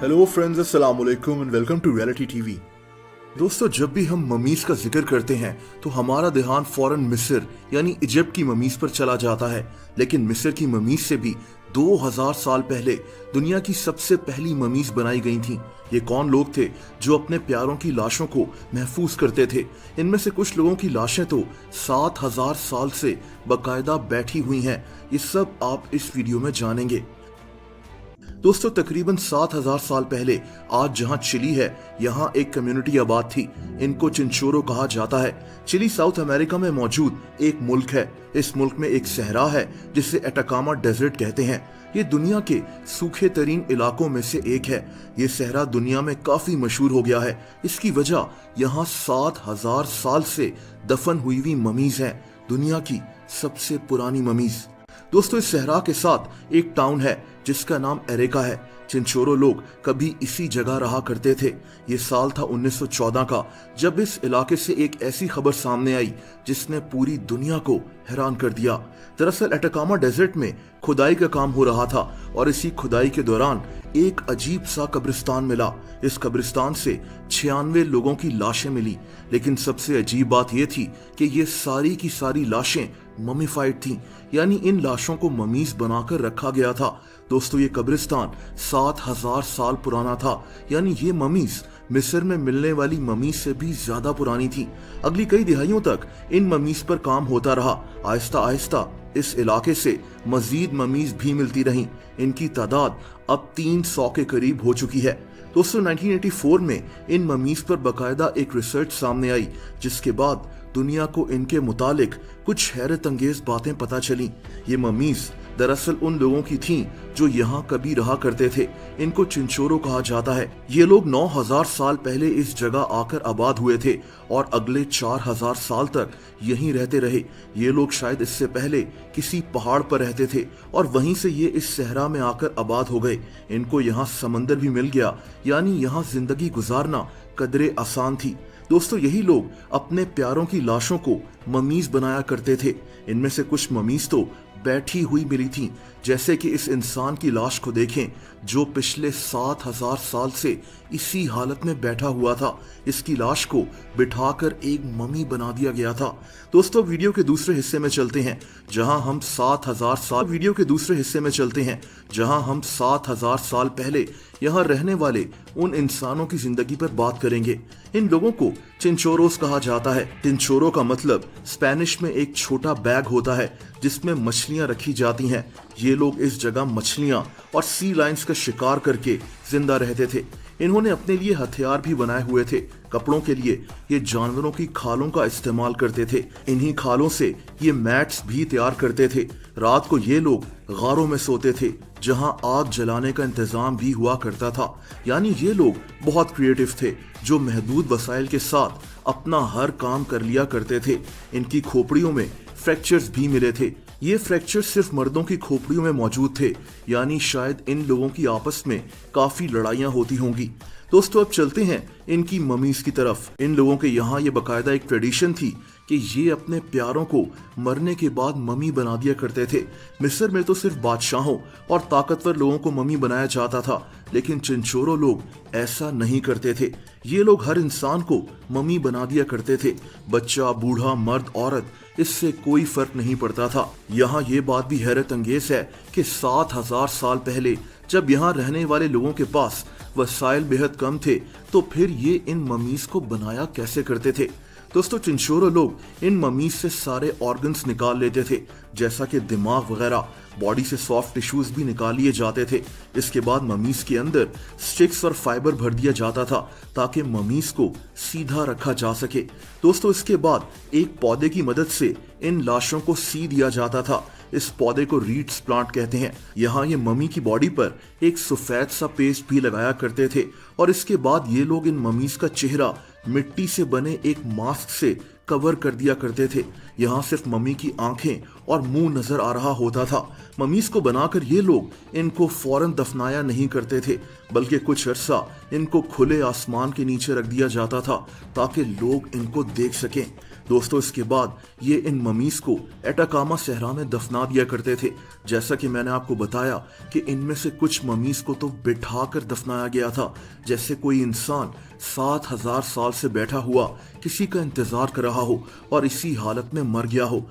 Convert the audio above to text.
Hello friends, अस्सलाम वालेकुम and welcome to reality TV. दोस्तों, जब भी हम ममीज का जिक्र करते हैं तो हमारा ध्यान फौरन मिस्र यानी इजिप्ट की ममीज पर चला जाता है। लेकिन मिस्र की ममीज से भी 2000 साल पहले दुनिया की सबसे पहली ममीज बनाई गई थीं। ये कौन लोग थे जो अपने प्यारों की लाशों को महफूज करते थे? इनमें से कुछ लोगों की लाशें तो 7000 साल से बाकायदा बैठी हुई हैं। ये सब आप इस वीडियो में जानेंगे। दोस्तों, तकरीबन 7000 साल पहले आज जहां चिली है, यहां एक कम्युनिटी आबाद थी। इनको चिंचोरो कहा जाता है। चिली साउथ अमेरिका में मौजूद एक मुल्क है। इस मुल्क में एक सहरा है जिसे एटाकामा डेजर्ट कहते हैं। ये दुनिया के सूखे तरीन इलाकों में से एक है। ये सहरा दुनिया में काफी मशहूर हो गया है। इसकी वजह यहाँ 7000 साल से दफन हुई हुई ममीज हैं, दुनिया की सबसे पुरानी ममीज। दोस्तों, इस सहरा के साथ एक टाउन है जिसका नाम एरेका है। चिंचोरो लोग कभी इसी जगह रहा करते थे। ये साल था 1914 का, जब इस इलाके से एक ऐसी खबर सामने आई जिसने पूरी दुनिया को हैरान कर दिया। दरअसल एटाकामा डेजर्ट में खुदाई का काम हो रहा था और इसी खुदाई के दौरान एक अजीब सा कब्रिस्तान मिला। इस कब्रिस्तान से 96 लोगों की लाशें मिली। लेकिन सबसे अजीब बात यह थी कि ये सारी की सारी लाशें ममीफाइड थीं, यानी इन लाशों को ममीज बनाकर रखा गया था। दोस्तों, ये कब्रिस्तान 7000 साल पुराना था, यानी ये ममीज मिस्र में मिलने वाली ममीज से भी ज्यादा पुरानी थी। अगली कई दिहाइयों तक इन ममीज पर काम होता रहा। आहिस्ता आहिस्ता इस इलाके से मजीद ममीज भी मिलती रहीं। इनकी तादाद अब 300 के करीब हो चुकी है। दोस्तों, 1984 में इन ममीज पर बाकायदा एक रिसर्च सामने आई, जिसके बाद दुनिया को इनके मुतालिक कुछ हैरत अंगेज बातें पता चली। ये ममीज दरअसल उन लोगों की थीं जो यहाँ कभी रहा करते थे। इनको चिंचोरो कहा जाता है। ये लोग 9000 साल पहले इस जगह आकर आबाद हुए थे और अगले 4000 साल तक यहीं रहते रहे। ये लोग शायद इससे पहले किसी पहाड़ पर रहते थे और वहीं से ये इस सहरा में आकर आबाद हो गए। इनको यहाँ समंदर भी मिल गया, यानी यहाँ जिंदगी गुजारना कदरे आसान थी। दोस्तों, यही लोग अपने प्यारों की लाशों को ममीज बनाया करते थे। इनमें से कुछ ममीज तो बैठी हुई मिली थी, जैसे कि इस इंसान की लाश को देखें जो पिछले 7000 साल से इसी हालत में बैठा हुआ था। इसकी लाश को बिठाकर एक ममी बना दिया गया था। दोस्तों, वीडियो के दूसरे हिस्से में चलते हैं जहां हम 7000 साल पहले यहाँ रहने वाले उन इंसानों की जिंदगी पर बात करेंगे। इन लोगों को चिंचोरोस कहा जाता है। चिंचोरो का मतलब स्पेनिश में एक छोटा बैग होता है जिसमें मछलियां रखी जाती हैं। ये लोग इस जगह मछलियां और सी लाइन्स का शिकार करके जिंदा रहते थे। इन्होंने अपने लिए हथियार भी बनाए हुए थे। कपड़ों के लिए ये जानवरों की खालों का इस्तेमाल करते थे। इन्हीं खालों से ये मैट्स भी तैयार करते थे। रात को ये लोग गारों में सोते थे जहां आग जलाने का इंतजाम भी हुआ करता था। यानी ये लोग बहुत क्रिएटिव थे जो महदूद वसाइल के साथ अपना हर काम कर लिया करते थे। इनकी खोपड़ियों में फ्रैक्चर्स भी मिले थे। ये फ्रैक्चर सिर्फ मर्दों की खोपड़ियों में मौजूद थे, यानी शायद इन लोगों की आपस में काफी लड़ाइयां होती होंगी। दोस्तों, अब चलते हैं इनकी ममीज की तरफ। इन लोगों के यहाँ ये बाकायदा एक ट्रेडिशन थी कि ये अपने प्यारों को मरने के बाद ममी बना दिया करते थे। मिस्र में तो सिर्फ बादशाहों और ताकतवर लोगों को ममी बनाया जाता था, लेकिन चिंचोरो लोग ऐसा नहीं करते थे। ये लोग हर इंसान को ममी बना दिया करते थे। बच्चा, बूढ़ा, मर्द, औरत, इससे कोई फर्क नहीं पड़ता था। यहाँ ये बात भी हैरत अंगेज है कि 7000 साल पहले जब यहाँ रहने वाले लोगों के पास वसाइल बेहद कम थे, तो फिर ये इन ममीज को बनाया कैसे करते थे? दोस्तों, चिंचोरो लोग इन ममीज से सारे ऑर्गन्स निकाल लेते थे, जैसा कि दिमाग वगैरह। बॉडी से सॉफ्ट टिश्यूज भी निकाल लिए जाते थे। इसके बाद ममीज के अंदर स्टिक्स और फाइबर भर दिया जाता था ताकि ममीज को सीधा रखा जा सके। दोस्तों, इसके बाद एक पौधे की मदद से इन लाशों को सी दिया जाता था। इस पौधे को रीड्स प्लांट कहते हैं। यहाँ ये ममी की बॉडी पर एक सफेद सा पेस्ट भी लगाया करते थे और इसके बाद ये लोग इन ममीज का चेहरा मिट्टी से बने एक मास्क से कवर कर दिया करते थे। यहाँ सिर्फ मम्मी की आंखें और मुंह नजर आ रहा होता था। ममीज को बनाकर ये लोग इनको फौरन दफनाया नहीं करते थे, बल्कि कुछ अरसा इनको खुले आसमान के नीचे रख दिया जाता था ताकि लोग इनको देख सकें। दोस्तों इसके बाद ये इन ममीज को एटाकामा सहरा में दफना दिया करते थे। जैसा कि मैंने आपको बताया कि इनमें से कुछ ममीज को तो बिठा कर दफनाया गया था, जैसे कोई इंसान 7000 साल से बैठा हुआ किसी का इंतजार कर रहा हो और इसी हालत में मर गया हो।